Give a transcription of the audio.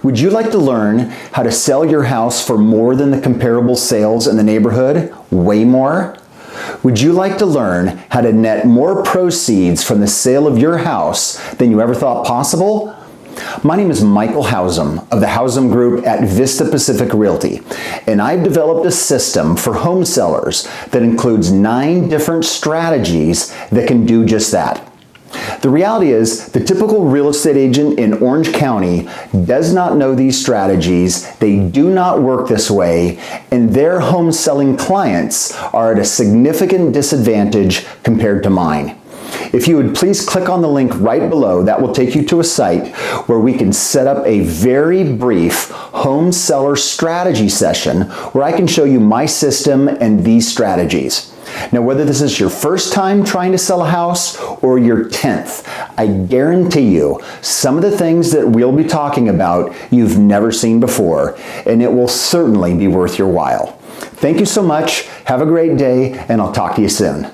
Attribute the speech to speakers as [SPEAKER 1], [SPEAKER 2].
[SPEAKER 1] Would you like to learn how to sell your house for more than the comparable sales in the neighborhood? Way more? Would you like to learn how to net more proceeds from the sale of your house than you ever thought possible? My name is Michael Hausum of the Hausum Group at Vista Pacific Realty, and I've developed a system for home sellers that includes 9 different strategies that can do just that. The reality is, the typical real estate agent in Orange County does not know these strategies, they do not work this way, and their home selling clients are at a significant disadvantage compared to mine. If you would please click on the link right below, that will take you to a site where we can set up a very brief home seller strategy session where I can show you my system and these strategies. Now, whether this is your first time trying to sell a house or your 10th, I guarantee you some of the things that we'll be talking about you've never seen before, and it will certainly be worth your while. Thank you so much, have a great day, and I'll talk to you soon.